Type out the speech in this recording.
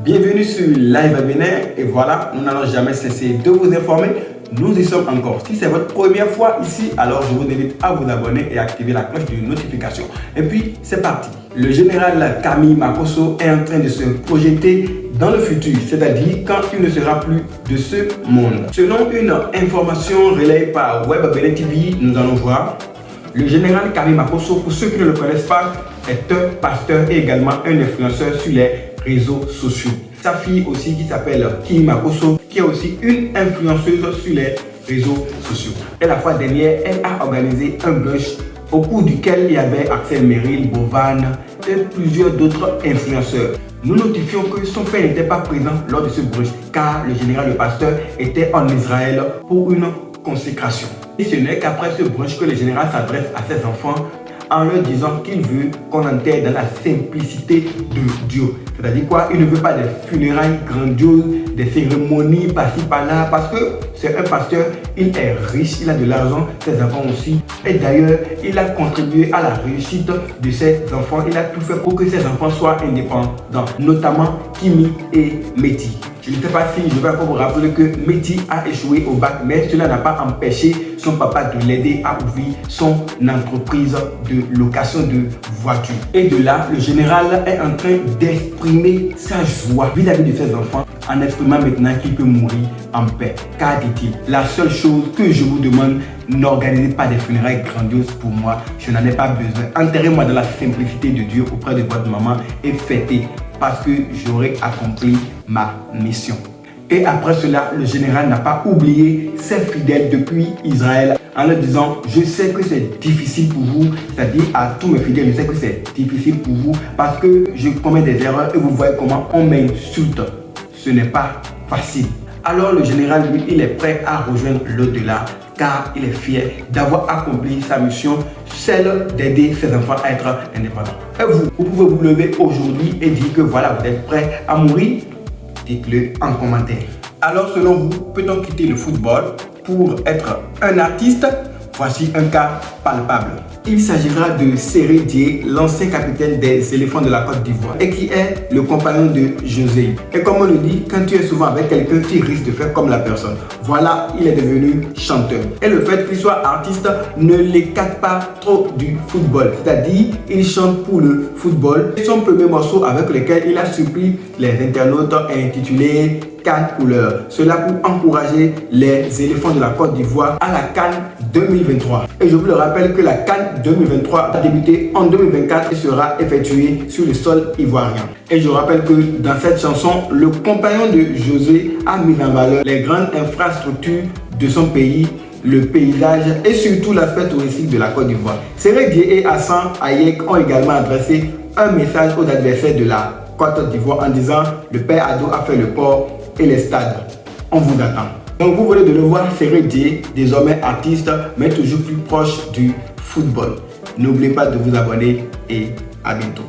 Bienvenue sur Live Bénin et voilà, nous n'allons jamais cesser de vous informer. Nous y sommes encore. Si c'est votre première fois ici, alors je vous invite à vous abonner et activer la cloche de notification. Et puis, c'est parti. Le général Kami Makosso est en train de se projeter dans le futur, c'est-à-dire quand il ne sera plus de ce monde. Selon une information relayée par Web Bénin TV, nous allons voir. Le général Kami Makosso, pour ceux qui ne le connaissent pas, est un pasteur et également un influenceur sur les réseaux sociaux. Sa fille aussi qui s'appelle Kimi Makosso, qui est aussi une influenceuse sur les réseaux sociaux. Et la fois dernière, elle a organisé un brunch au cours duquel il y avait Axel Merrill, Bovan et plusieurs d'autres influenceurs. Nous notifions que son père n'était pas présent lors de ce brunch car le général le pasteur était en Israël pour une consécration. Et ce n'est qu'après ce brunch que le général s'adresse à ses enfants en leur disant qu'il veut qu'on enterre dans la simplicité de Dieu. C'est-à-dire quoi? Il ne veut pas des funérailles grandioses, des cérémonies par-ci par-là, parce que c'est un pasteur, il est riche, il a de l'argent, ses enfants aussi. Et d'ailleurs, il a contribué à la réussite de ses enfants. Il a tout fait pour que ses enfants soient indépendants, notamment Kimi et Mehdi. Je ne sais pas si je vais encore vous rappeler que Mehdi a échoué au bac, mais cela n'a pas empêché son papa de l'aider à ouvrir son entreprise de location de voitures. Et de là, le général est en train d'exprimer sa joie vis-à-vis de ses enfants en exprimant maintenant qu'il peut mourir en paix. Car dit-il, la seule chose que je vous demande, n'organisez pas des funérailles grandioses pour moi, je n'en ai pas besoin. Enterrez-moi dans la simplicité de Dieu auprès de votre maman et fêtez parce que j'aurai accompli ma mission. Et après cela, le général n'a pas oublié ses fidèles depuis Israël en leur disant: je sais que c'est difficile pour vous, c'est-à-dire à tous mes fidèles, je sais que c'est difficile pour vous parce que je commets des erreurs et vous voyez comment on m'insulte. Ce n'est pas facile. Alors le général, lui, il est prêt à rejoindre l'au-delà car il est fier d'avoir accompli sa mission, celle d'aider ses enfants à être indépendants. Et vous pouvez vous lever aujourd'hui et dire que voilà, vous êtes prêt à mourir? Dites-le en commentaire. Alors selon vous, peut-on quitter le football pour être un artiste? Voici un cas palpable. Il s'agira de Séré Dié, l'ancien capitaine des éléphants de la Côte d'Ivoire et qui est le compagnon de José. Et comme on le dit, quand tu es souvent avec quelqu'un, tu risques de faire comme la personne. Voilà, il est devenu chanteur. Et le fait qu'il soit artiste ne l'écarte pas trop du football. C'est-à-dire, il chante pour le football. Son premier morceau avec lequel il a surpris les internautes est intitulé CAN Couleur. Cela pour encourager les éléphants de la Côte d'Ivoire à la CAN 2023. Et je vous le rappelle que la CAN 2023 a débuté en 2024 et sera effectuée sur le sol ivoirien. Et je rappelle que dans cette chanson, le compagnon de José a mis en valeur les grandes infrastructures de son pays, le paysage et surtout l'aspect touristique de la Côte d'Ivoire. Séré Dié et Hassan Hayek ont également adressé un message aux adversaires de la Côte d'Ivoire en disant: le père Ado a fait le port et les stades. On vous attend. Donc vous venez de le voir, Séré Dié, désormais artiste, mais toujours plus proche du football. N'oubliez pas de vous abonner et à bientôt.